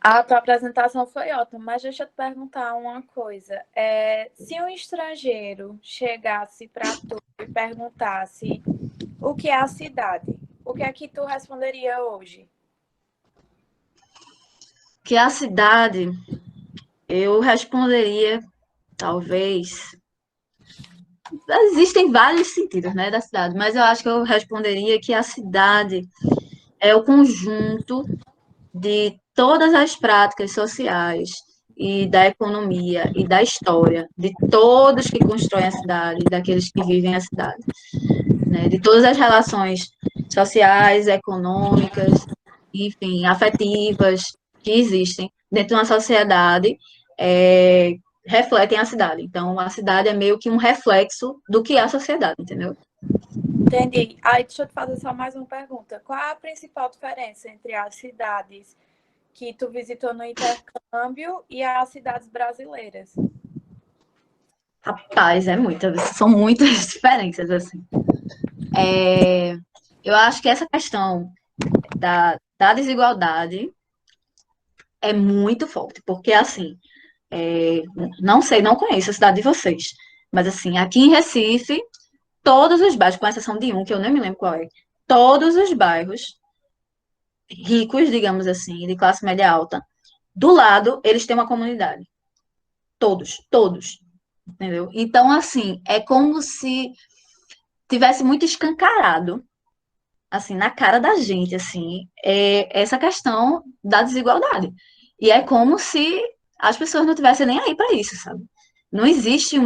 A tua apresentação foi ótima, mas deixa eu te perguntar uma coisa. Se um estrangeiro chegasse para tu e perguntasse o que é a cidade, o que é que tu responderia hoje? Que a cidade, eu responderia, talvez. Existem vários sentidos, né, da cidade, mas eu acho que eu responderia que a cidade é o conjunto de todas as práticas sociais e da economia e da história de todos que constroem a cidade, daqueles que vivem a cidade, né? De todas as relações sociais, econômicas, enfim, afetivas que existem dentro de uma sociedade, é, refletem a cidade. Então, a cidade é meio que um reflexo do que é a sociedade, entendeu? Entendi. Aí deixa eu te fazer só mais uma pergunta. Qual é a principal diferença entre as cidades que tu visitou no intercâmbio e as cidades brasileiras? Rapaz, são muitas diferenças, assim. Eu acho que essa questão da desigualdade é muito forte, porque, assim, não sei, não conheço a cidade de vocês, mas, assim, aqui em Recife, todos os bairros, com exceção de um, que eu nem me lembro qual é, todos os bairros ricos, digamos assim, de classe média alta, do lado, eles têm uma comunidade. Todos, todos, entendeu? Então, assim, é como se tivesse muito escancarado, assim, na cara da gente, assim, essa questão da desigualdade. E é como se as pessoas não tivessem nem aí para isso, sabe? Não existe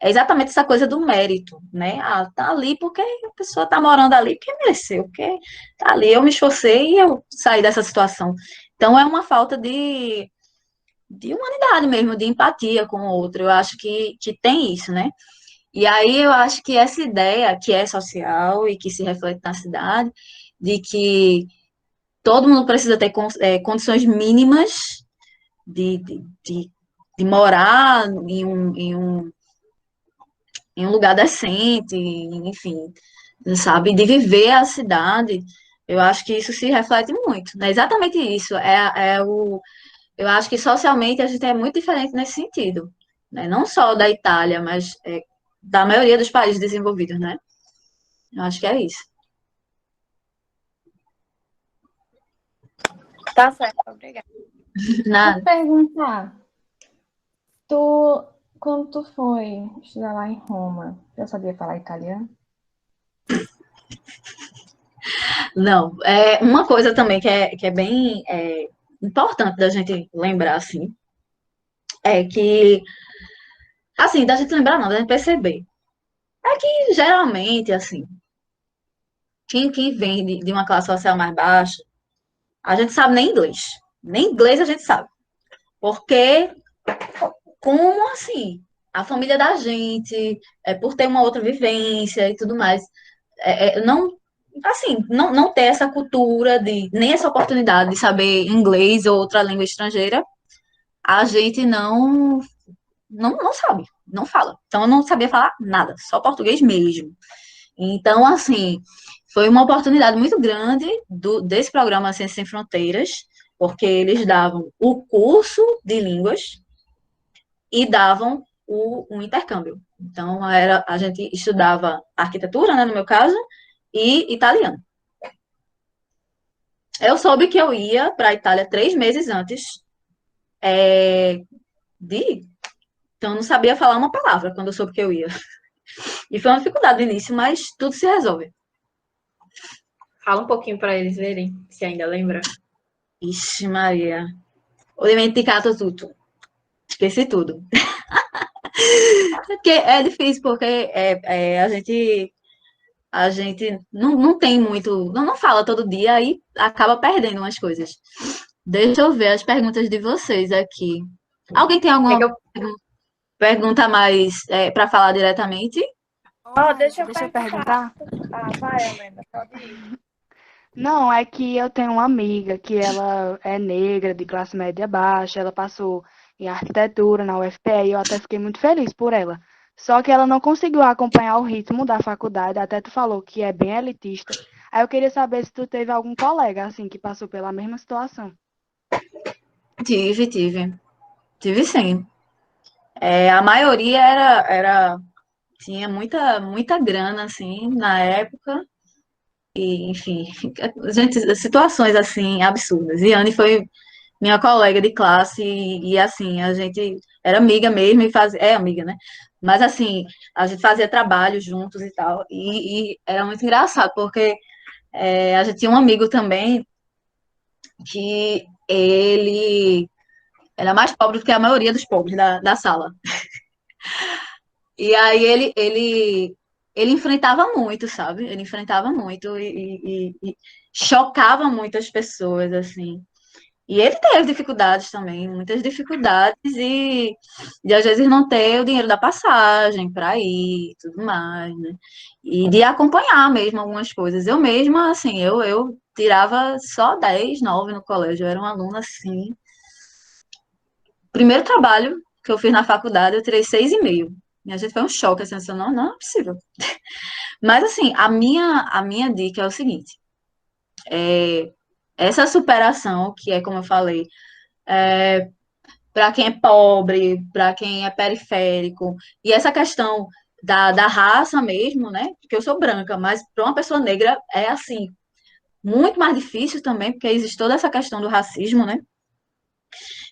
É exatamente essa coisa do mérito, né? Ah, tá ali porque a pessoa tá morando ali porque mereceu, porque tá ali, eu me esforcei e eu saí dessa situação. Então, é uma falta de humanidade mesmo, de empatia com o outro. Eu acho que tem isso, né? E aí eu acho que essa ideia, que é social e que se reflete na cidade, de que todo mundo precisa ter condições mínimas de morar em um lugar decente, enfim, sabe? De viver a cidade, eu acho que isso se reflete muito. É exatamente isso. Eu acho que socialmente a gente é muito diferente nesse sentido. Né? Não só da Itália, mas da maioria dos países desenvolvidos, né? Eu acho que é isso. Tá certo, obrigada. Deixa eu te Nada. perguntar, tu, quando tu foi estudar lá em Roma, já sabia falar italiano? Não, é uma coisa também que é bem importante da gente lembrar, assim, é que, assim, da gente lembrar não, da gente perceber. É que, geralmente, assim, quem vem de uma classe social mais baixa, a gente sabe nem inglês. Nem inglês a gente sabe. Porque, como assim? A família da gente, por ter uma outra vivência e tudo mais, não, assim, não ter essa cultura nem essa oportunidade de saber inglês ou outra língua estrangeira, a gente não sabe, não fala. Então eu não sabia falar nada, só português mesmo. Então, assim, foi uma oportunidade muito grande desse programa Ciências Sem Fronteiras, porque eles davam o curso de línguas e davam um intercâmbio. Então, a gente estudava arquitetura, né, no meu caso, e italiano. Eu soube que eu ia para a Itália 3 meses antes de ir. Então, eu não sabia falar uma palavra quando eu soube que eu ia. E foi uma dificuldade no início, mas tudo se resolve. Fala um pouquinho para eles verem, se ainda lembra. Ixi, Maria. Ho dimenticato tutto. Esqueci tudo. Porque é difícil, porque a gente não tem muito. Não fala todo dia, aí acaba perdendo umas coisas. Deixa eu ver as perguntas de vocês aqui. Alguém tem É que alguma eu pergunta mais para falar diretamente? Deixa eu Deixa eu perguntar. perguntar. Vai, Helena, pode ir. Não, é que eu tenho uma amiga que ela é negra, de classe média baixa, ela passou em arquitetura na UFPE e eu até fiquei muito feliz por ela. Só que ela não conseguiu acompanhar o ritmo da faculdade, até tu falou que é bem elitista. Aí eu queria saber se tu teve algum colega assim que passou pela mesma situação. Tive sim. A maioria tinha muita grana, assim, na época, e, enfim, situações, assim, absurdas. E Anne foi minha colega de classe, assim, a gente era amiga mesmo, é amiga, né? Mas, assim, a gente fazia trabalho juntos e tal, e era muito engraçado, porque a gente tinha um amigo também, que ele era mais pobre do que a maioria dos pobres da sala. E aí ele enfrentava muito, sabe? Ele enfrentava muito e chocava muitas pessoas, assim. E ele teve dificuldades também, muitas dificuldades, de às vezes não ter o dinheiro da passagem para ir e tudo mais, né? E de acompanhar mesmo algumas coisas. Eu mesma, assim, eu tirava só 10, 9 no colégio, eu era uma aluna assim. Primeiro trabalho que eu fiz na faculdade, eu tirei 6,5. Minha gente foi um choque, assim, não é possível. Mas, assim, a minha dica é o seguinte: essa superação, que é como eu falei, para quem é pobre, para quem é periférico, e essa questão da raça mesmo, né? Porque eu sou branca, mas para uma pessoa negra é, assim, muito mais difícil também, porque existe toda essa questão do racismo, né?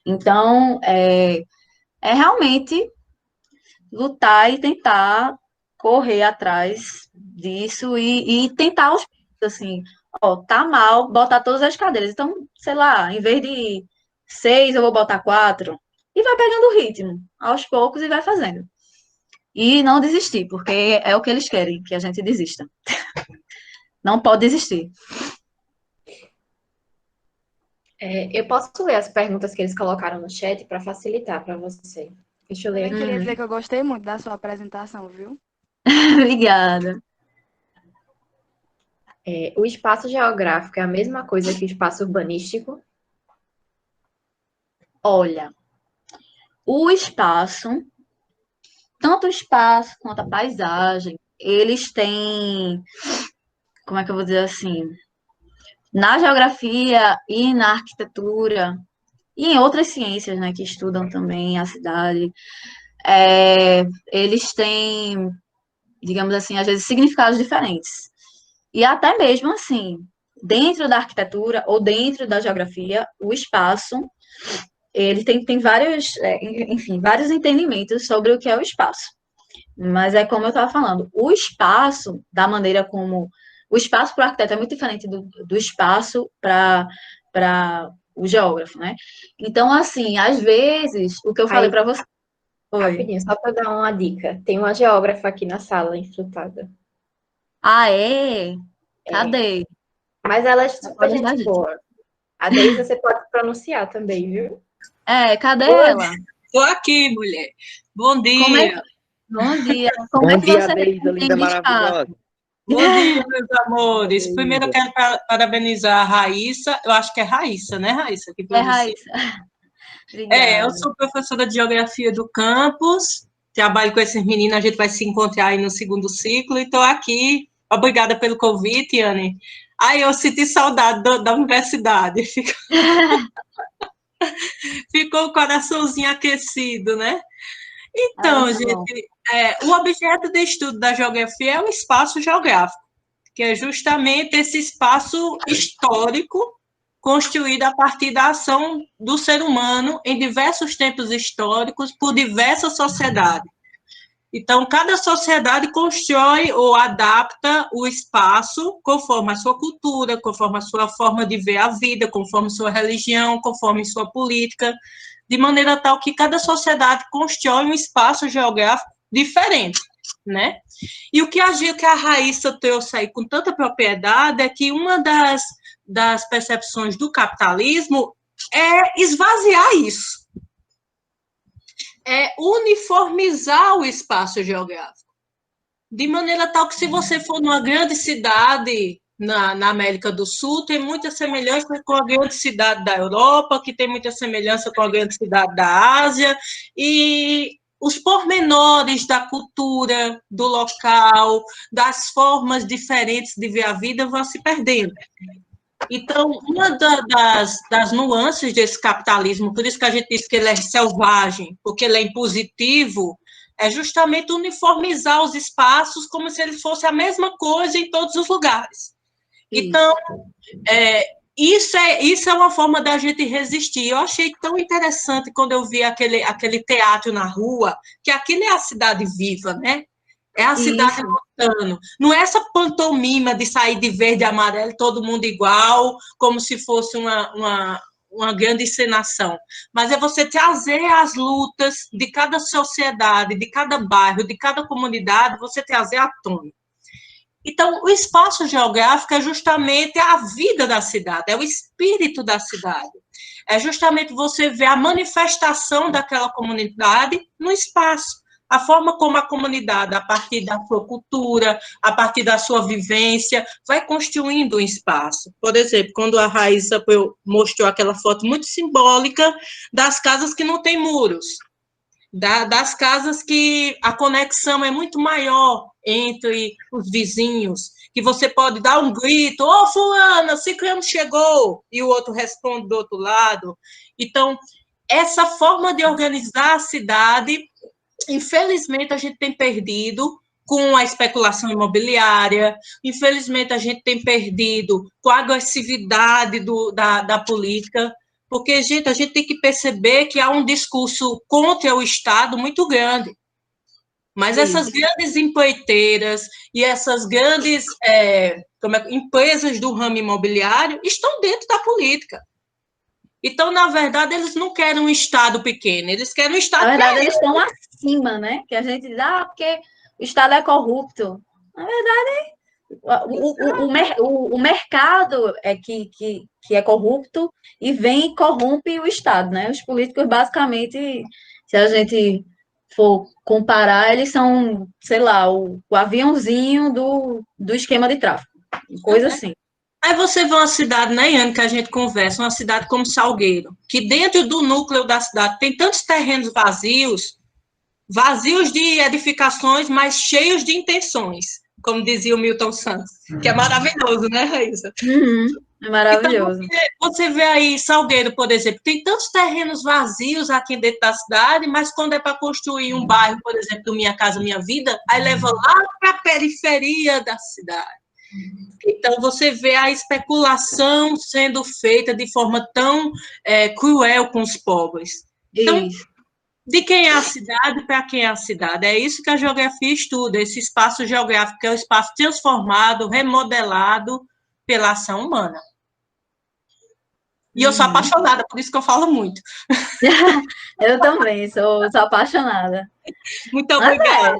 Então, é realmente lutar e tentar correr atrás disso e tentar aos poucos, assim, ó, tá mal, botar todas as cadeiras. Então, sei lá, em vez de 6, eu vou botar 4. E vai pegando o ritmo, aos poucos, e vai fazendo. E não desistir, porque é o que eles querem, que a gente desista. Não pode desistir. Eu posso ler as perguntas que eles colocaram no chat para facilitar para você. Deixa eu ler Também aqui. queria dizer que eu gostei muito da sua apresentação, viu? Obrigada. O espaço geográfico é a mesma coisa que o espaço urbanístico? Olha, o espaço, tanto o espaço quanto a paisagem, eles têm, como é que eu vou dizer assim, na geografia e na arquitetura, e em outras ciências, né, que estudam também a cidade, eles têm, digamos assim, às vezes significados diferentes. E até mesmo assim, dentro da arquitetura ou dentro da geografia, o espaço, ele tem vários, enfim, vários entendimentos sobre o que é o espaço. Mas é como eu estava falando, o espaço, da maneira como. O espaço para o arquiteto é muito diferente do espaço para o geógrafo, né? Então, assim, às vezes, o que eu falei Aí, para você. Oi. rapidinho, só para dar uma dica. Tem uma geógrafa aqui na sala, infiltrada. Ah, é? Cadê? Mas ela é super Pode dar gente dica. boa. A Deise você pode pronunciar também, viu? Cadê Oi, ela? tô aqui, mulher. Bom Como é que... dia. Bom dia. Como é Bom que dia, você Deisa, linda, entende espaço? maravilhosa. Bom dia, meus Oi, amores. Primeiro eu Deisa. quero parabenizar a Raíssa. Eu acho que é Raíssa, né, Raíssa, que É, pronuncia. Raíssa. Eu Obrigada. sou professora de Geografia do campus. Trabalho com esses meninos, a gente vai se encontrar aí no segundo ciclo. E estou aqui. Obrigada pelo convite, Anne. Aí eu senti saudade da universidade. Ficou o coraçãozinho aquecido, né? É Então, muito bom. gente, o objeto de estudo da geografia é o espaço geográfico, que é justamente esse espaço histórico construído a partir da ação do ser humano em diversos tempos históricos por diversas sociedades. Então, cada sociedade constrói ou adapta o espaço conforme a sua cultura, conforme a sua forma de ver a vida, conforme sua religião, conforme sua política, de maneira tal que cada sociedade constrói um espaço geográfico diferente, né? E o que a Raíssa trouxe aí com tanta propriedade é que uma das percepções do capitalismo é esvaziar isso, é uniformizar o espaço geográfico, de maneira tal que se você for numa grande cidade na América do Sul, tem muita semelhança com a grande cidade da Europa, que tem muita semelhança com a grande cidade da Ásia, e os pormenores da cultura, do local, das formas diferentes de ver a vida vão se perdendo. Então, uma das nuances desse capitalismo, por isso que a gente diz que ele é selvagem, porque ele é impositivo, é justamente uniformizar os espaços como se eles fossem a mesma coisa em todos os lugares. Então, isso é uma forma da gente resistir. Eu achei tão interessante quando eu vi aquele teatro na rua, que aquilo é a cidade viva, né? É a cidade lutando. Não é essa pantomima de sair de verde e amarelo, todo mundo igual, como se fosse uma grande encenação. Mas é você trazer as lutas de cada sociedade, de cada bairro, de cada comunidade, você trazer à tona. Então, o espaço geográfico é justamente a vida da cidade, é o espírito da cidade. É justamente você ver a manifestação daquela comunidade no espaço. A forma como a comunidade, a partir da sua cultura, a partir da sua vivência, vai construindo um espaço. Por exemplo, quando a Raíssa mostrou aquela foto muito simbólica das casas que não têm muros, das casas que a conexão é muito maior entre os vizinhos, que você pode dar um grito, ô fulana, ciclano chegou, e o outro responde do outro lado. Então, essa forma de organizar a cidade, infelizmente, a gente tem perdido com a especulação imobiliária, infelizmente, a gente tem perdido com a agressividade da política, porque, gente, a gente tem que perceber que há um discurso contra o Estado muito grande. Mas essas grandes empreiteiras e essas grandes empresas do ramo imobiliário estão dentro da política. Então, na verdade, eles não querem um Estado pequeno, eles querem um Estado Na verdade, pequeno. eles estão acima, né? Que a gente diz, porque o Estado é corrupto. Na verdade, o mercado é que é corrupto e vem e corrompe o Estado, né? Os políticos, basicamente, se a gente for comparar, eles são, sei lá, o aviãozinho do esquema de tráfico. Coisa assim. Aí você vê uma cidade, né, Iane, que a gente conversa, uma cidade como Salgueiro, que dentro do núcleo da cidade tem tantos terrenos vazios de edificações, mas cheios de intenções, como dizia o Milton Santos, que é maravilhoso, né, Raíssa? É maravilhoso. Então, você vê aí Salgueiro, por exemplo, tem tantos terrenos vazios aqui dentro da cidade, mas quando é para construir um bairro, por exemplo, do Minha Casa Minha Vida, aí leva lá para a periferia da cidade. Então, você vê a especulação sendo feita de forma tão cruel com os pobres. Então, de quem é a cidade para quem é a cidade? É isso que a geografia estuda, esse espaço geográfico, que é o espaço transformado, remodelado pela ação humana. E eu sou apaixonada, por isso que eu falo muito. Eu também, sou apaixonada. Muito obrigada.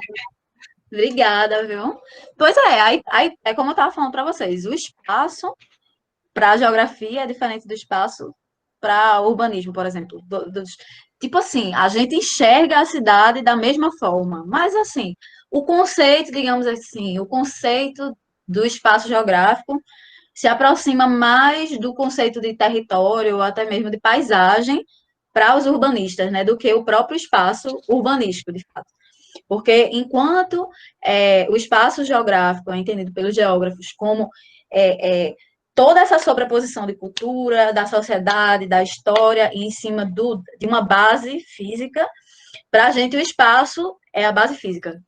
Obrigada, viu? Pois é, aí é como eu estava falando para vocês, o espaço para a geografia é diferente do espaço para urbanismo, por exemplo. Tipo assim, a gente enxerga a cidade da mesma forma, mas assim, o conceito, digamos assim, o conceito do espaço geográfico se aproxima mais do conceito de território ou até mesmo de paisagem para os urbanistas, né, do que o próprio espaço urbanístico, de fato. Porque enquanto o espaço geográfico é entendido pelos geógrafos como toda essa sobreposição de cultura, da sociedade, da história, em cima de uma base física, para a gente o espaço é a base física.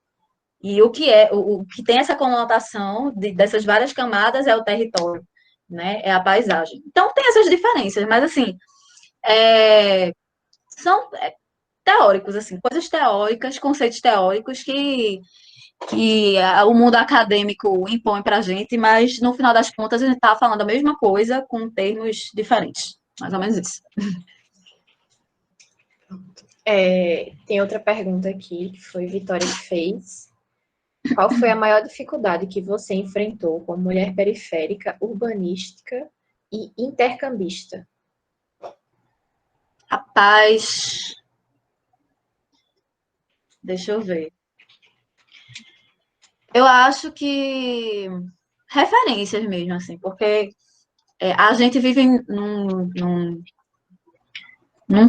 E o que tem essa conotação dessas várias camadas é o território, né? É a paisagem. Então tem essas diferenças, mas assim, são teóricos, assim, coisas teóricas, conceitos teóricos que o mundo acadêmico impõe para a gente, mas no final das contas a gente está falando a mesma coisa com termos diferentes. Mais ou menos isso. Tem outra pergunta aqui, que foi Vitória que fez. Qual foi a maior dificuldade que você enfrentou como mulher periférica, urbanística e intercambista? Rapaz, deixa eu ver. Eu acho que referências mesmo, assim, porque a gente vive num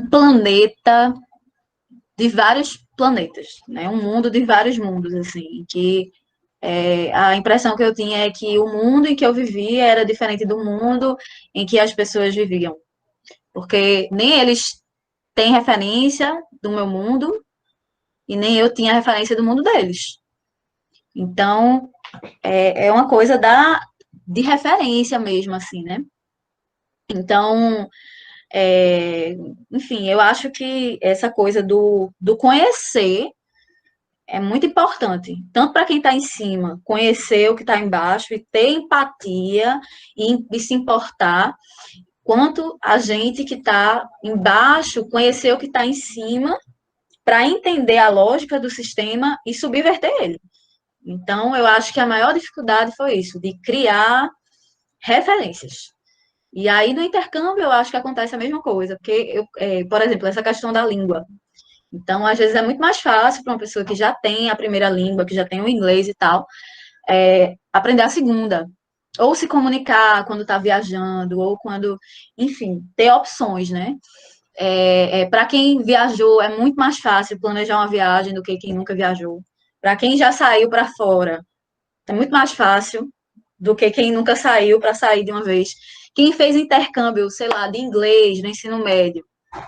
planeta de vários planetas, né? Um mundo de vários mundos, assim, que A impressão que eu tinha é que o mundo em que eu vivia era diferente do mundo em que as pessoas viviam. Porque nem eles têm referência do meu mundo e nem eu tinha referência do mundo deles. Então, é uma coisa de referência mesmo, assim, né? Então, enfim, eu acho que essa coisa do conhecer é muito importante, tanto para quem está em cima, conhecer o que está embaixo e ter empatia e se importar, quanto a gente que está embaixo conhecer o que está em cima para entender a lógica do sistema e subverter ele. Então, eu acho que a maior dificuldade foi isso, de criar referências. E aí, no intercâmbio, eu acho que acontece a mesma coisa, porque, por exemplo, essa questão da língua. Então, às vezes, é muito mais fácil para uma pessoa que já tem a primeira língua, que já tem o inglês e tal, aprender a segunda. Ou se comunicar quando está viajando, ou quando, enfim, ter opções, né? Para quem viajou, é muito mais fácil planejar uma viagem do que quem nunca viajou. Para quem já saiu para fora, é muito mais fácil do que quem nunca saiu para sair de uma vez. Quem fez intercâmbio, sei lá, de inglês no ensino médio,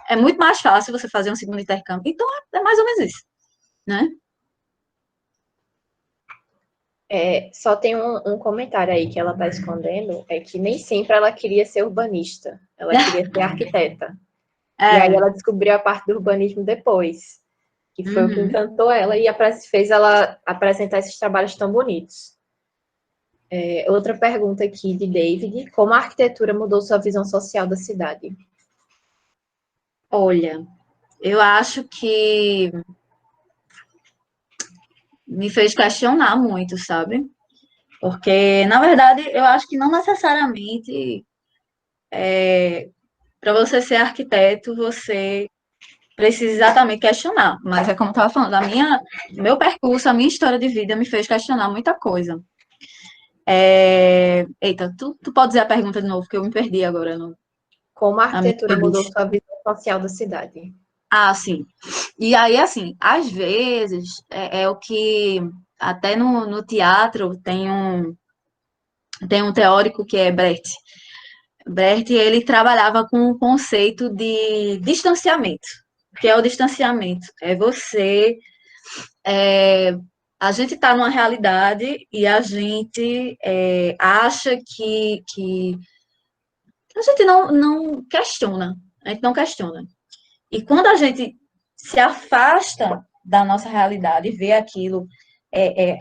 é muito mais fácil você fazer um segundo intercâmbio. Então, é mais ou menos isso, né? Só tem um comentário aí que ela está escondendo, é que nem sempre ela queria ser urbanista, ela queria ser arquiteta. E aí ela descobriu a parte do urbanismo depois, que foi o que encantou ela e fez ela apresentar esses trabalhos tão bonitos. Outra pergunta aqui de David, como a arquitetura mudou sua visão social da cidade? Olha, eu acho que me fez questionar muito, sabe? Porque, na verdade, eu acho que não necessariamente para você ser arquiteto, você precisa exatamente questionar. Mas é como eu estava falando, meu percurso, a minha história de vida me fez questionar muita coisa. Eita, tu pode dizer a pergunta de novo, que eu me perdi agora. Como a arquitetura mudou sua visão social da cidade? Ah, sim. E aí, assim, às vezes, é o que até no teatro tem um teórico que é Brecht. Brecht, ele trabalhava com o conceito de distanciamento. O que é o distanciamento? A gente está numa realidade e a gente acha que a gente não questiona. A gente não questiona. E quando a gente se afasta da nossa realidade e vê aquilo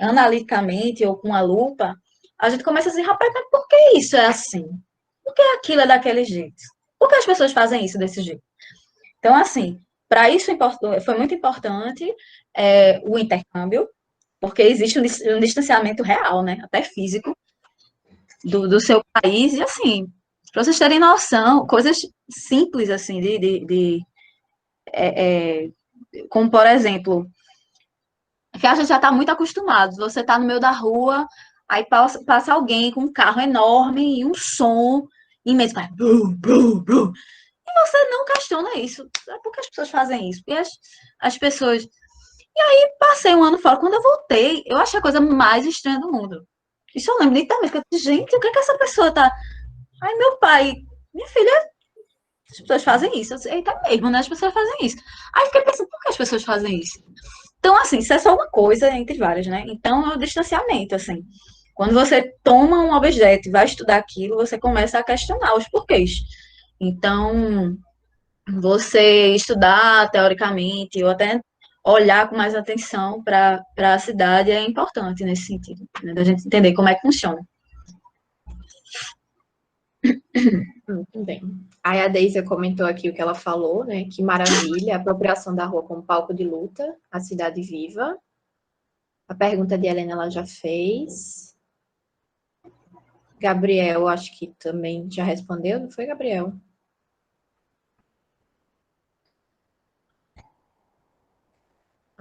analiticamente ou com a lupa, a gente começa a dizer, rapaz, mas por que isso é assim? Por que aquilo é daquele jeito? Por que as pessoas fazem isso desse jeito? Então, assim, para isso foi muito importante o intercâmbio, porque existe um distanciamento real, né, até físico, do seu país, e assim, para vocês terem noção, coisas simples, assim, como, por exemplo, que a gente já está muito acostumado, você está no meio da rua, aí passa alguém com um carro enorme e um som imenso, faz brum, brum, brum. E você não questiona isso. Por que as pessoas fazem isso? Porque as pessoas. E aí, passei um ano fora. Quando eu voltei, eu achei a coisa mais estranha do mundo. Isso eu lembro nitidamente. Eu disse, gente, o que é que essa pessoa tá. Aí, meu pai, minha filha, as pessoas fazem isso. Eu disse, eita mesmo, né? As pessoas fazem isso. Aí, fiquei pensando, por que as pessoas fazem isso? Então, assim, isso é só uma coisa entre várias, né? Então, é o distanciamento, assim. Quando você toma um objeto e vai estudar aquilo, você começa a questionar os porquês. Então, você estudar teoricamente ou até olhar com mais atenção para a cidade é importante nesse sentido, né? Da gente entender como é que funciona. Muito bem. Aí a Deise comentou aqui o que ela falou, né? Que maravilha, a apropriação da rua como palco de luta, a cidade viva. A pergunta de Helena ela já fez. Gabriel, acho que também já respondeu, não foi, Gabriel?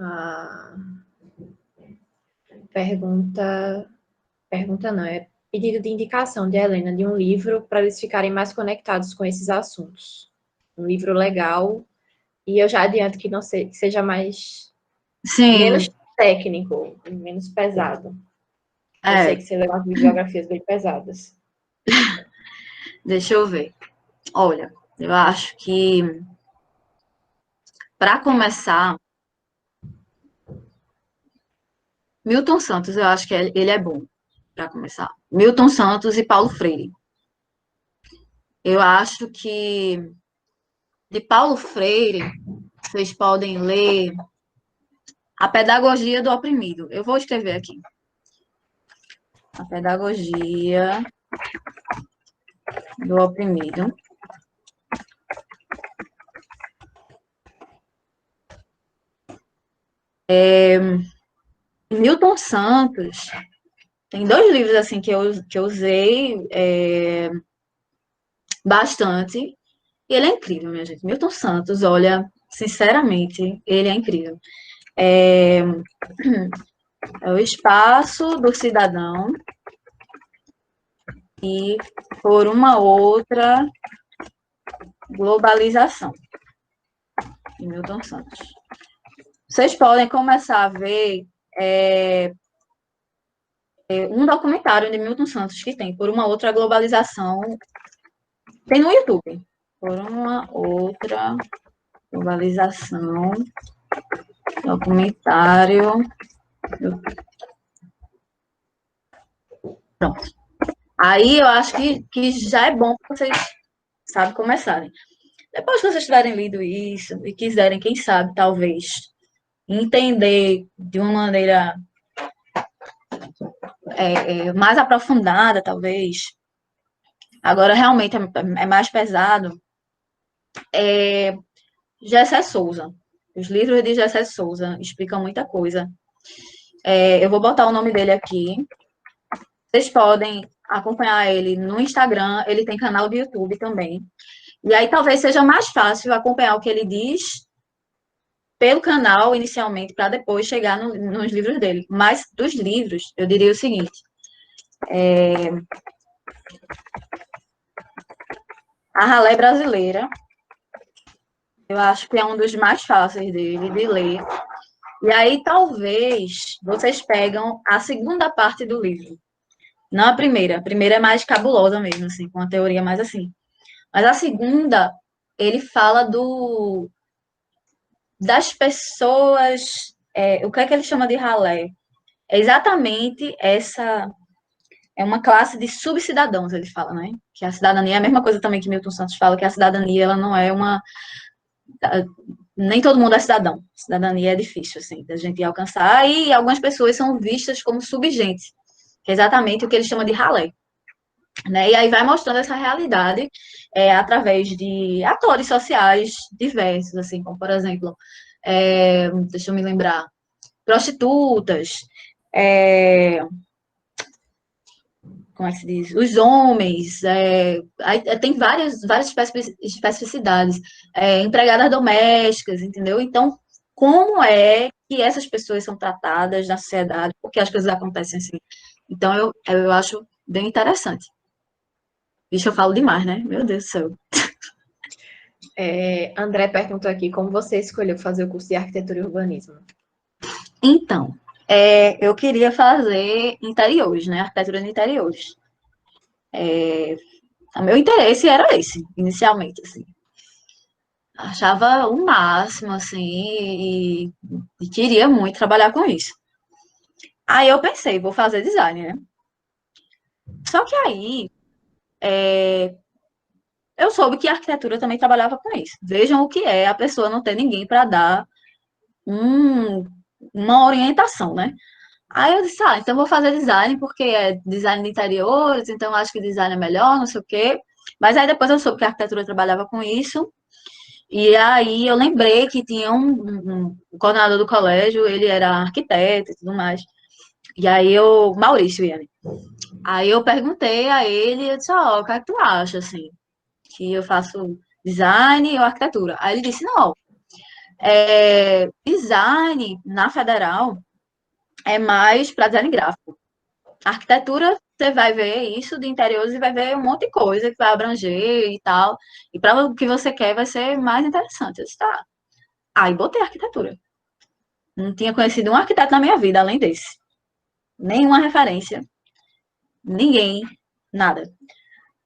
Ah, pergunta não, é pedido de indicação de Helena de um livro para eles ficarem mais conectados com esses assuntos. Um livro legal, e eu já adianto que não sei, que seja Sim. menos técnico, menos pesado. Eu sei É, que você lê umas bibliografias bem pesadas. deixa eu ver. Olha, eu acho que, para começar, Milton Santos, eu acho que ele é bom, para começar. Milton Santos e Paulo Freire. Eu acho que de Paulo Freire, vocês podem ler A Pedagogia do Oprimido. Eu vou escrever aqui. A Pedagogia do Oprimido. Milton Santos, tem dois livros assim que eu usei bastante, e ele é incrível, minha gente. Milton Santos, olha, sinceramente, ele é incrível. É, é o Espaço do Cidadão e Por uma Outra Globalização, de Milton Santos. Vocês podem começar a ver um documentário de Milton Santos que tem Por uma Outra Globalização, tem no YouTube. Por uma Outra Globalização, documentário. Pronto. Aí eu acho que já é bom para vocês, sabe, começarem. Depois que vocês tiverem lido isso e quiserem, quem sabe, talvez, entender de uma maneira mais aprofundada, talvez. Agora, realmente, é mais pesado. Gessé Souza. Os livros de Gessé Souza explicam muita coisa. Eu vou botar o nome dele aqui. Vocês podem acompanhar ele no Instagram, ele tem canal do YouTube também. E aí talvez seja mais fácil acompanhar o que ele diz pelo canal inicialmente, para depois chegar nos livros dele. Mas dos livros, eu diria o seguinte: A Ralé Brasileira, eu acho que é um dos mais fáceis dele de ler. E aí talvez vocês pegam a segunda parte do livro. Não a primeira. A primeira é mais cabulosa mesmo, assim, com a teoria mais assim. Mas a segunda, ele fala das pessoas. O que é que ele chama de ralé? É exatamente essa. É uma classe de subcidadãos, ele fala, né? Que a cidadania é a mesma coisa também que Milton Santos fala, que a cidadania ela não é uma. Nem todo mundo é cidadão. Cidadania é difícil, assim, da gente alcançar. E algumas pessoas são vistas como subgentes, que é exatamente o que ele chama de ralé. Né? E aí vai mostrando essa realidade através de atores sociais diversos, assim, como, por exemplo, deixa eu me lembrar, prostitutas, como é que se diz? Os homens, tem várias especificidades, empregadas domésticas, entendeu? Então, como é que essas pessoas são tratadas na sociedade, porque as coisas acontecem assim. Então, eu acho bem interessante. Vixe, eu falo demais, né? Meu Deus do céu. André perguntou aqui como você escolheu fazer o curso de arquitetura e urbanismo. Então, eu queria fazer interiores, né? Arquitetura de interiores. O meu interesse era esse, inicialmente, assim. Achava o máximo, assim, e queria muito trabalhar com isso. Aí eu pensei, vou fazer design, né? Só que aí, eu soube que a arquitetura também trabalhava com isso. Vejam o que é a pessoa não ter ninguém para dar uma orientação, né? Aí eu disse, então vou fazer design, porque é design de interiores, então acho que design é melhor, não sei o quê. Mas aí depois eu soube que a arquitetura trabalhava com isso, e aí eu lembrei que tinha um coordenador do colégio, ele era arquiteto e tudo mais. E aí Maurício, Iane. Aí eu perguntei a ele, eu disse, o que é que tu acha, assim, que eu faço design ou arquitetura? Aí ele disse, não, design na federal é mais para design gráfico. Arquitetura, você vai ver isso de interiores e vai ver um monte de coisa que vai abranger e tal. E para o que você quer vai ser mais interessante. Eu disse, tá. Aí botei arquitetura. Não tinha conhecido um arquiteto na minha vida, além desse. Nenhuma referência. Ninguém, nada.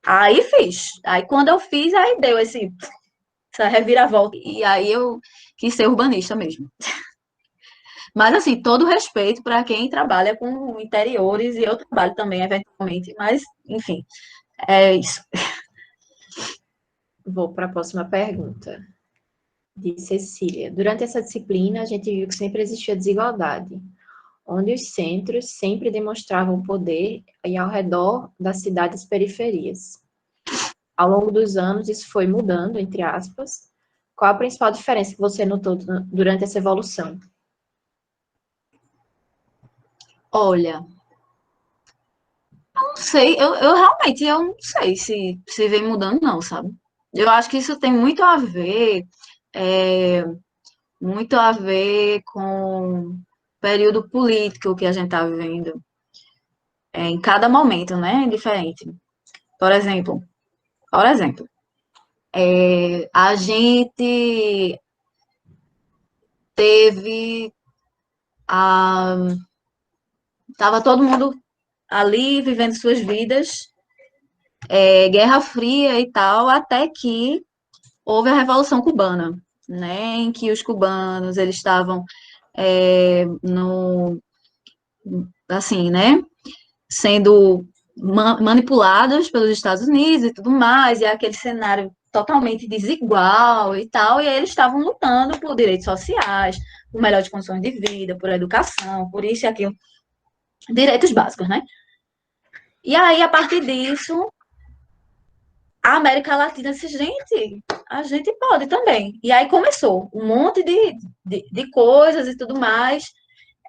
Aí fiz. Aí quando eu fiz, aí deu essa reviravolta. E aí eu quis ser urbanista mesmo. Mas, assim, todo respeito para quem trabalha com interiores, e eu trabalho também, eventualmente, mas, enfim, é isso. Vou para a próxima pergunta, de Cecília. Durante essa disciplina, a gente viu que sempre existia desigualdade, onde os centros sempre demonstravam poder e ao redor das cidades periferias. Ao longo dos anos, isso foi mudando, entre aspas. Qual a principal diferença que você notou durante essa evolução? Olha, não sei, eu realmente eu não sei se vem mudando, não, sabe? Eu acho que isso tem é, muito a ver com o período político que a gente está vivendo. Em cada momento, né? Diferente. Por exemplo, a gente teve a. Tava todo mundo ali vivendo suas vidas, Guerra Fria e tal, até que houve a Revolução Cubana, né? Em que os cubanos eles estavam no assim, né? Sendo manipulados pelos Estados Unidos e tudo mais, e aquele cenário totalmente desigual e tal, e aí eles estavam lutando por direitos sociais, por melhores condições de vida, por educação, por isso e aquilo, direitos básicos, né? E aí, a partir disso, a América Latina disse, gente, a gente pode também. E aí começou um monte de coisas e tudo mais,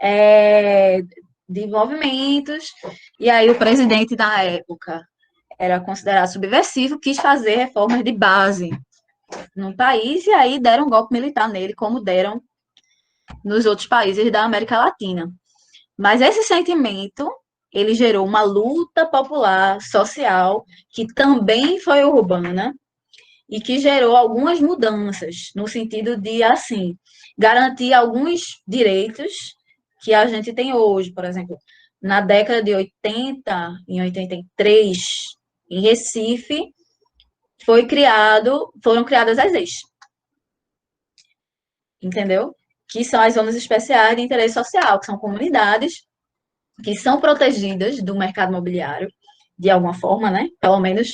é, de movimentos, e aí o presidente da época era considerado subversivo, quis fazer reformas de base no país, e aí deram um golpe militar nele, como deram nos outros países da América Latina. Mas esse sentimento, ele gerou uma luta popular, social, que também foi urbana, e que gerou algumas mudanças, no sentido de, assim, garantir alguns direitos que a gente tem hoje. Por exemplo, na década de 80, em 83, em Recife, foram criadas as EIs, entendeu? Que são as zonas especiais de interesse social, que são comunidades que são protegidas do mercado imobiliário, de alguma forma, né? Pelo menos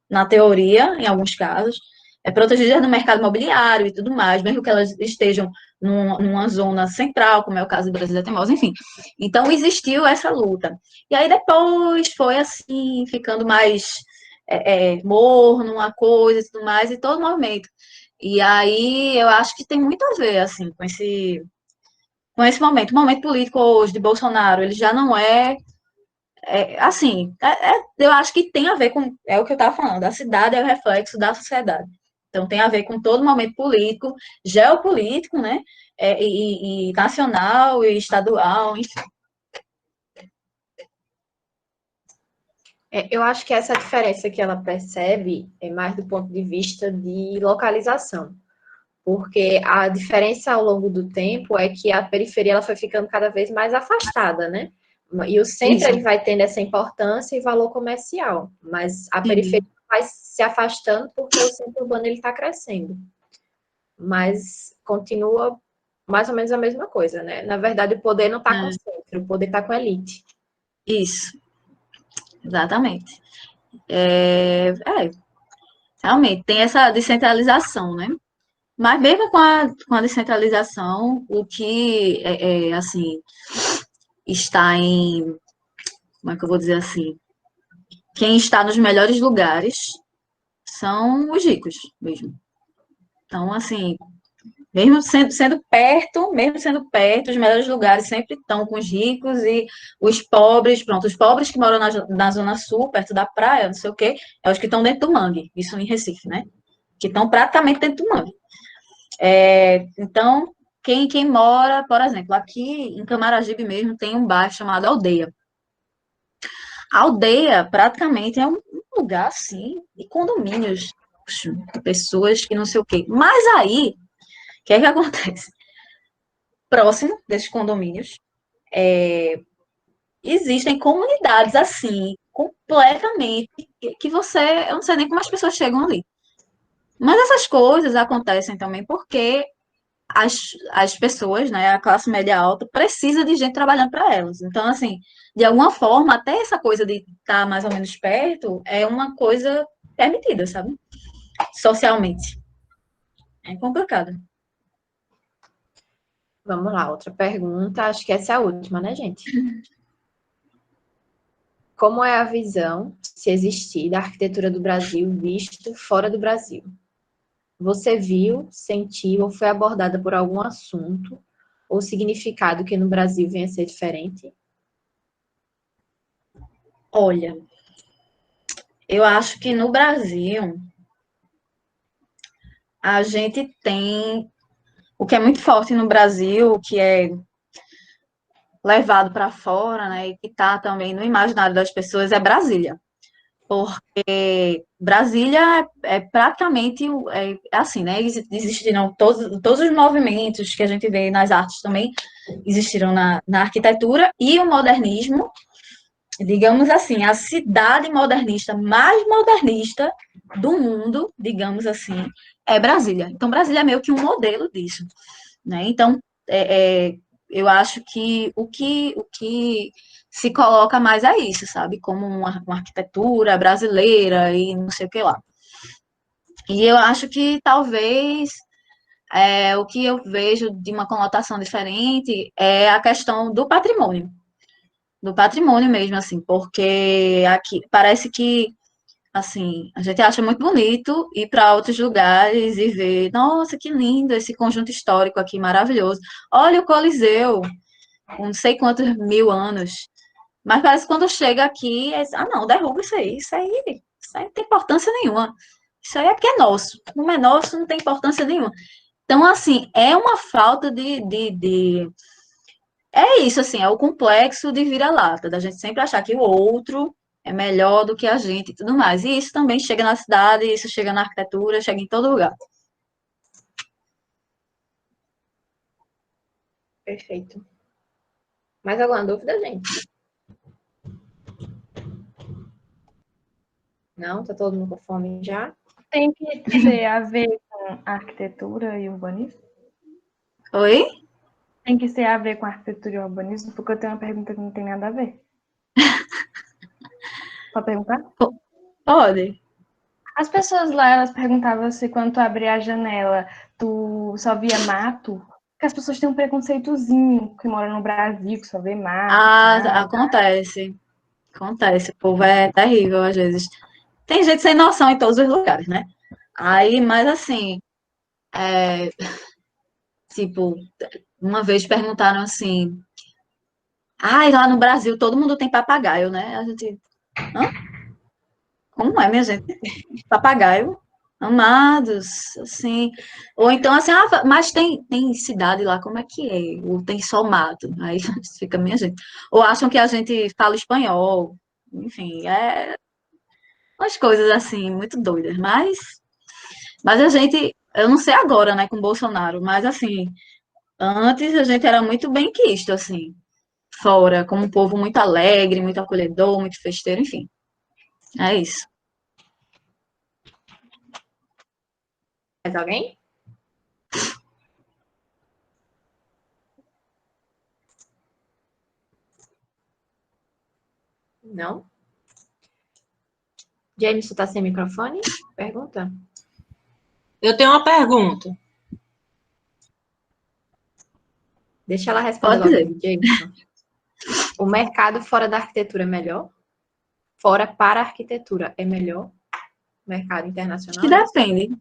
na teoria, em alguns casos, protegidas do mercado imobiliário e tudo mais, mesmo que elas estejam numa zona central, como é o caso do Brasília Teimosa, enfim. Então, existiu essa luta. E aí, depois, foi assim, ficando mais morno, uma coisa e tudo mais, e todo o movimento. E aí, eu acho que tem muito a ver, assim, com esse momento. O momento político hoje de Bolsonaro, ele já não assim, eu acho que tem a ver com, é o que eu estava falando, a cidade é o reflexo da sociedade. Então, tem a ver com todo momento político, geopolítico, né? E nacional e estadual, enfim. Eu acho que essa diferença que ela percebe é mais do ponto de vista de localização. Porque a diferença ao longo do tempo é que a periferia ela foi ficando cada vez mais afastada, né? E o centro ele vai tendo essa importância e valor comercial, mas a periferia vai se afastando porque o centro urbano ele está crescendo. Mas continua mais ou menos a mesma coisa, né? Na verdade, o poder não está com o centro, o poder está com a elite. Isso, exatamente. Realmente, tem essa descentralização, né? Mas mesmo com a descentralização, o que, assim, está como é que eu vou dizer assim? Quem está nos melhores lugares são os ricos mesmo. Então, assim, mesmo sendo perto, os melhores lugares sempre estão com os ricos e os pobres, pronto, os pobres que moram na Zona Sul, perto da praia, não sei o quê, é os que estão dentro do mangue, isso em Recife, né? Que estão praticamente dentro do mangue. Então, quem mora, por exemplo, aqui em Camaragibe mesmo, tem um bairro chamado Aldeia. A aldeia, praticamente, é um lugar, assim, de condomínios, de pessoas que não sei o quê. Mas aí, o que é que acontece? Próximo desses condomínios, existem comunidades, assim, completamente que você, eu não sei nem como as pessoas chegam ali. Mas essas coisas acontecem também porque as pessoas, né, a classe média alta, precisa de gente trabalhando para elas. Então, assim, de alguma forma, até essa coisa de estar mais ou menos perto é uma coisa permitida, sabe? Socialmente. É complicado. Vamos lá, outra pergunta. Acho que essa é a última, né, gente? Como é a visão, se existir, da arquitetura do Brasil visto fora do Brasil? Você viu, sentiu ou foi abordada por algum assunto ou significado que no Brasil venha a ser diferente? Olha, eu acho que no Brasil a gente tem o que é muito forte no Brasil, que é levado para fora, né, e que está também no imaginário das pessoas, é Brasília. Porque Brasília é praticamente assim, né? Existiram todos os movimentos que a gente vê nas artes também, existiram na arquitetura e o modernismo, digamos assim, a cidade modernista mais modernista do mundo, digamos assim, é Brasília. Então, Brasília é meio que um modelo disso, né? Então, eu acho que o que se coloca mais é isso, sabe? Como uma arquitetura brasileira e não sei o que lá. E eu acho que talvez o que eu vejo de uma conotação diferente é a questão do patrimônio mesmo, assim, porque aqui parece que assim, a gente acha muito bonito ir para outros lugares e ver, nossa, que lindo esse conjunto histórico aqui, maravilhoso. Olha o Coliseu, com não sei quantos mil anos. Mas parece que quando chega aqui, não, derruba isso aí não tem importância nenhuma. Isso aí é porque é nosso. Como é nosso, não tem importância nenhuma. Então, assim, é uma falta é isso, assim, é o complexo de vira-lata, da gente sempre achar que o outro é melhor do que a gente e tudo mais. E isso também chega na cidade, isso chega na arquitetura, chega em todo lugar. Perfeito. Mais alguma dúvida, gente? Não? Tá todo mundo com fome já? Tem que ter a ver com arquitetura e urbanismo? Oi? Tem que ser a ver com arquitetura e urbanismo, porque eu tenho uma pergunta que não tem nada a ver. Pode perguntar? Pode. As pessoas lá, elas perguntavam se quando tu abria a janela, tu só via mato. Porque as pessoas têm um preconceitozinho que mora no Brasil, que só vê mato, Ah, sabe? acontece. Acontece. O povo é terrível às vezes. Tem gente sem noção em todos os lugares, né? Aí, mas assim, tipo, uma vez perguntaram assim, lá no Brasil todo mundo tem papagaio, né? A gente, hã? Como é, minha gente? Papagaio, amados, assim. Ou então, assim, mas tem cidade lá, como é que é? Ou tem só mato? Aí fica, minha gente. Ou acham que a gente fala espanhol. Enfim, umas coisas assim, muito doidas. Mas a gente, eu não sei agora, né, com o Bolsonaro, mas assim, antes a gente era muito bem quisto, assim, fora, como um povo muito alegre, muito acolhedor, muito festeiro, enfim. É isso. Mais alguém? Não? James, tá sem microfone? Pergunta. Eu tenho uma pergunta. Deixa ela responder Pode logo, Jameson. O mercado fora da arquitetura é melhor? Fora para a arquitetura é melhor? Mercado Acho internacional? que depende.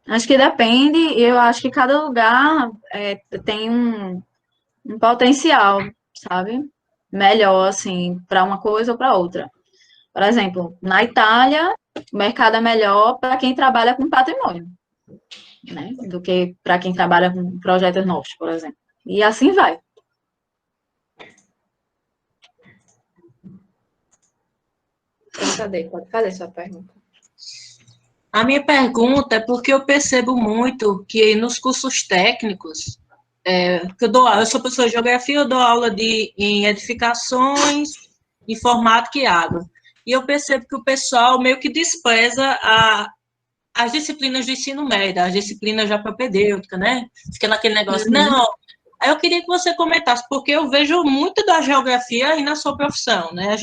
Acho que depende, e eu acho que cada lugar tem um potencial, sabe? Melhor, assim, para uma coisa ou para outra. Por exemplo, na Itália, o mercado é melhor para quem trabalha com patrimônio, né? Do que para quem trabalha com projetos novos, por exemplo. E assim vai. Tadeu, pode fazer sua pergunta. A minha pergunta é porque eu percebo muito que nos cursos técnicos, que eu sou professora de geografia, eu dou aula em edificações informática e água. E eu percebo que o pessoal meio que despreza as disciplinas do ensino médio, as disciplinas já propedêutica, né? Fica naquele negócio, não. Aí eu queria que você comentasse, porque eu vejo muito da geografia aí na sua profissão, né? A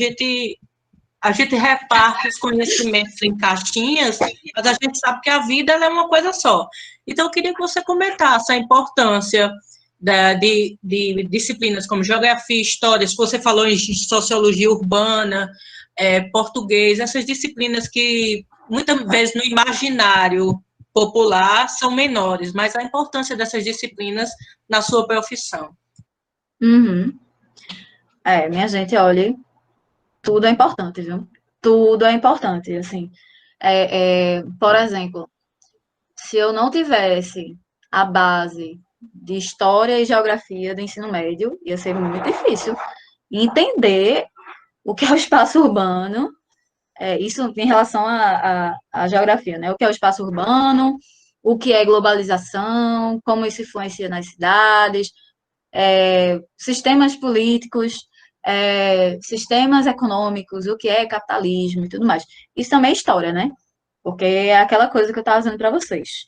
gente reparte os conhecimentos em caixinhas, mas a gente sabe que a vida ela é uma coisa só. Então, eu queria que você comentasse a importância de disciplinas como geografia, história, se você falou em sociologia urbana, português, essas disciplinas que muitas vezes no imaginário popular são menores, mas a importância dessas disciplinas na sua profissão. Uhum. Minha gente, olha, tudo é importante, viu? Tudo é importante, assim. Por exemplo, se eu não tivesse a base de história e geografia do ensino médio, ia ser muito difícil entender o que é o espaço urbano, isso em relação à geografia, né? O que é o espaço urbano, o que é globalização, como isso influencia nas cidades, sistemas políticos, sistemas econômicos, o que é capitalismo e tudo mais. Isso também é história, né? Porque é aquela coisa que eu estava dizendo para vocês.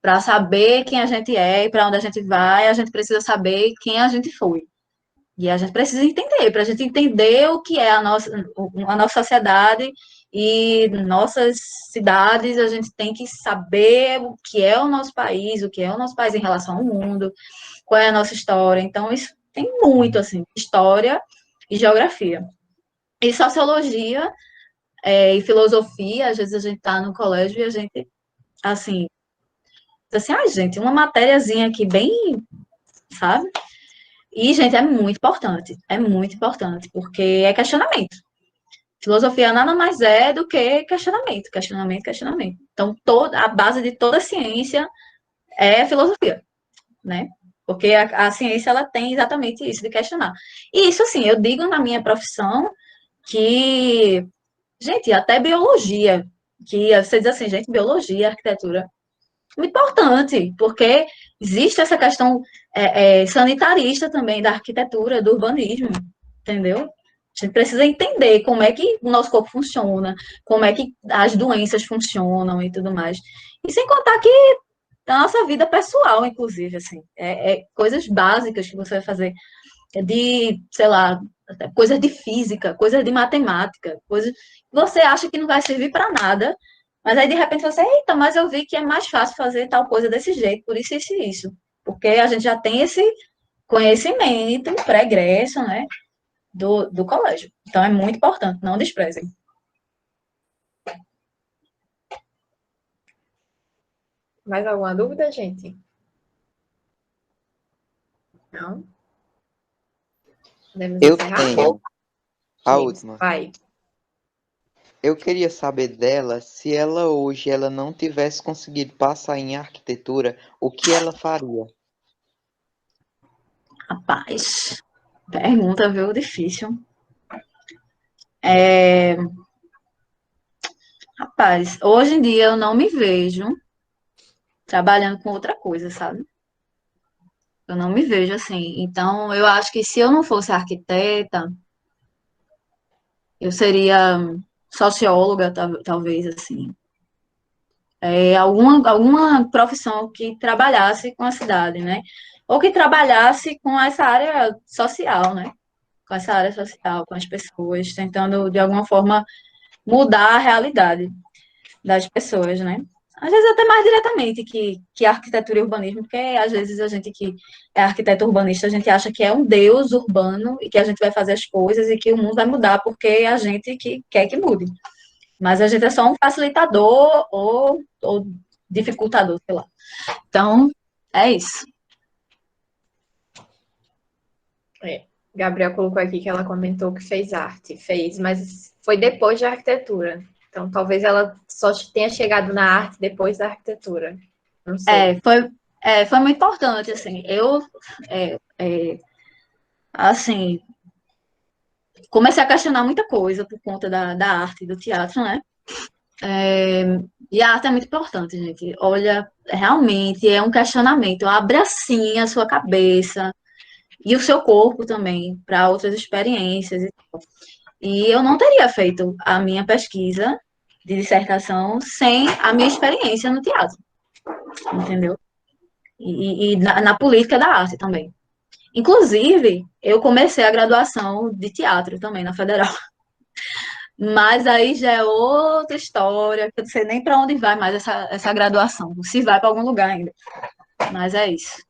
Para saber quem a gente é e para onde a gente vai, a gente precisa saber quem a gente foi. E a gente precisa entender, para a gente entender o que é a nossa sociedade e nossas cidades, a gente tem que saber o que é o nosso país em relação ao mundo, qual é a nossa história. Então, isso tem muito, assim, história e geografia. E sociologia e filosofia, às vezes a gente está no colégio e a gente, assim, diz assim, gente, uma matériazinha aqui bem, sabe? E, gente, é muito importante, porque é questionamento. Filosofia nada mais é do que questionamento, questionamento, questionamento. Então, a base de toda a ciência é a filosofia, né? Porque a ciência, ela tem exatamente isso, de questionar. E isso, assim, eu digo na minha profissão que, gente, até biologia, que você diz assim, gente, biologia, arquitetura, muito importante, porque existe essa questão sanitarista também da arquitetura, do urbanismo, entendeu? A gente precisa entender como é que o nosso corpo funciona, como é que as doenças funcionam e tudo mais. E sem contar que a nossa vida pessoal, inclusive, assim, coisas básicas que você vai fazer, sei lá, coisas de física, coisas de matemática, coisas que você acha que não vai servir para nada, mas aí de repente você, eita, mas eu vi que é mais fácil fazer tal coisa desse jeito, por isso, isso e isso. Porque a gente já tem esse conhecimento pregresso, né, do colégio. Então é muito importante, não desprezem. Mais alguma dúvida, gente? Não? Podemos Eu encerrar? tenho a James, última. vai. Eu queria saber dela se ela hoje ela não tivesse conseguido passar em arquitetura, o que ela faria? Rapaz, pergunta, viu, difícil. Rapaz, hoje em dia eu não me vejo trabalhando com outra coisa, sabe? Eu não me vejo assim. Então, eu acho que se eu não fosse arquiteta, eu seria socióloga, talvez, assim. Alguma profissão que trabalhasse com a cidade, né? Ou que trabalhasse com essa área social, né? Com essa área social, com as pessoas, tentando, de alguma forma, mudar a realidade das pessoas, né? Às vezes até mais diretamente que arquitetura e urbanismo, porque às vezes a gente que é arquiteto urbanista, a gente acha que é um deus urbano e que a gente vai fazer as coisas e que o mundo vai mudar porque é a gente que quer que mude. Mas a gente é só um facilitador ou dificultador, sei lá. Então, é isso. Gabriel colocou aqui que ela comentou que fez arte. Fez, mas foi depois da arquitetura. Então, talvez ela só tenha chegado na arte depois da arquitetura. Não sei. Foi muito importante, assim. Assim, comecei a questionar muita coisa por conta da arte, do teatro, né? E a arte é muito importante, gente. Olha, realmente é um questionamento. Abre assim a sua cabeça e o seu corpo também para outras experiências. E eu não teria feito a minha pesquisa de dissertação sem a minha experiência no teatro, entendeu? E na política da arte também. Inclusive, eu comecei a graduação de teatro também na Federal. Mas aí já é outra história, que eu não sei nem para onde vai mais essa graduação. Se vai para algum lugar ainda. Mas é isso.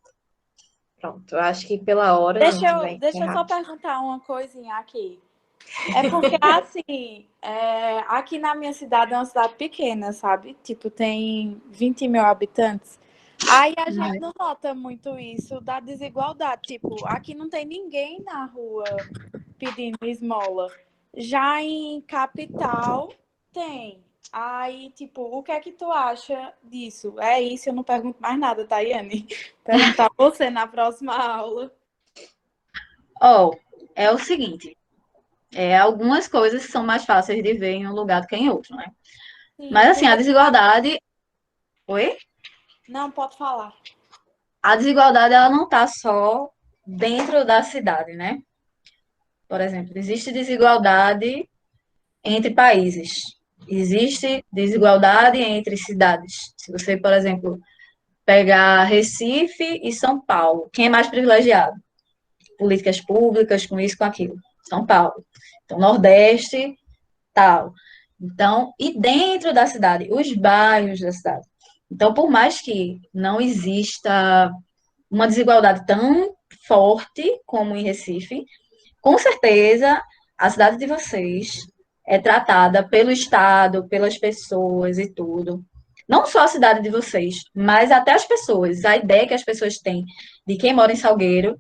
Pronto, eu acho que pela hora a gente vai Deixa eu só encerrar. perguntar uma coisinha aqui. É porque, assim, aqui na minha cidade é uma cidade pequena, sabe? Tipo, tem 20 mil habitantes. Aí a gente não nota muito isso da desigualdade. Tipo, aqui não tem ninguém na rua pedindo esmola. Já em capital, tem. Aí, tipo, o que é que tu acha disso? É isso, eu não pergunto mais nada, Tayane. Perguntar você na próxima aula. É o seguinte. Algumas coisas são mais fáceis de ver em um lugar do que em outro, né? Sim, Mas, assim, a desigualdade... Oi? Não, pode falar. A desigualdade, ela não está só dentro da cidade, né? Por exemplo, existe desigualdade entre países. Existe desigualdade entre cidades. Se você, por exemplo, pegar Recife e São Paulo, quem é mais privilegiado? Políticas públicas, com isso, com aquilo. São Paulo. Então, Nordeste, tal. Então, e dentro da cidade, os bairros da cidade. Então, por mais que não exista uma desigualdade tão forte como em Recife, com certeza a cidade de vocês é tratada pelo Estado, pelas pessoas e tudo. Não só a cidade de vocês, mas até as pessoas. A ideia que as pessoas têm de quem mora em Salgueiro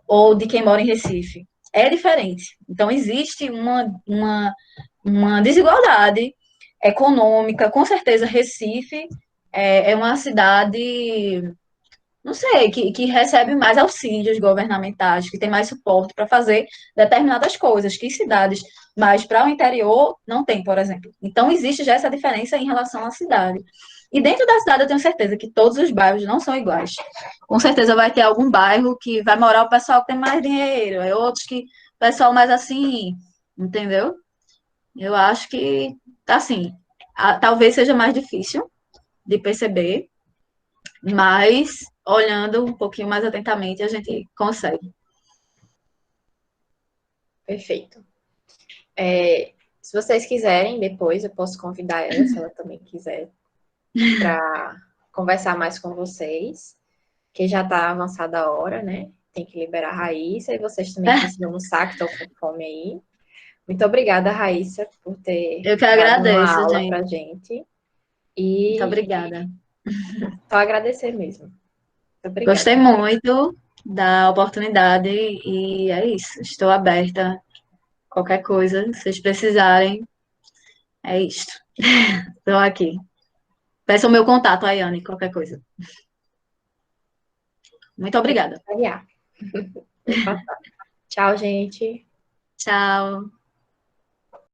ou de quem mora em Recife é diferente. Então, existe uma desigualdade econômica. Com certeza, Recife é uma cidade, não sei, que recebe mais auxílios governamentais, que tem mais suporte para fazer determinadas coisas, que cidades mais para o interior não tem, por exemplo. Então, existe já essa diferença em relação à cidade. E dentro da cidade, eu tenho certeza que todos os bairros não são iguais. Com certeza vai ter algum bairro que vai morar o pessoal que tem mais dinheiro, é outros que o pessoal mais assim, entendeu? Eu acho que, assim, talvez seja mais difícil de perceber, mas olhando um pouquinho mais atentamente, a gente consegue. Perfeito. Se vocês quiserem, depois eu posso convidar ela, se ela também quiser, para conversar mais com vocês, que já está avançada a hora, né? Tem que liberar a Raíssa, e vocês também precisam almoçar, que estão com fome aí. Muito obrigada, Raíssa, por ter Eu que dado uma agradeço, aula gente. para a gente. Muito E obrigada. só agradecer mesmo. Muito obrigada. Gostei muito da oportunidade e é isso. Estou aberta. Qualquer coisa, se vocês precisarem, é isto. Estou aqui. Peça o meu contato, Ayane, qualquer coisa. Muito obrigada. Tchau, gente. Tchau.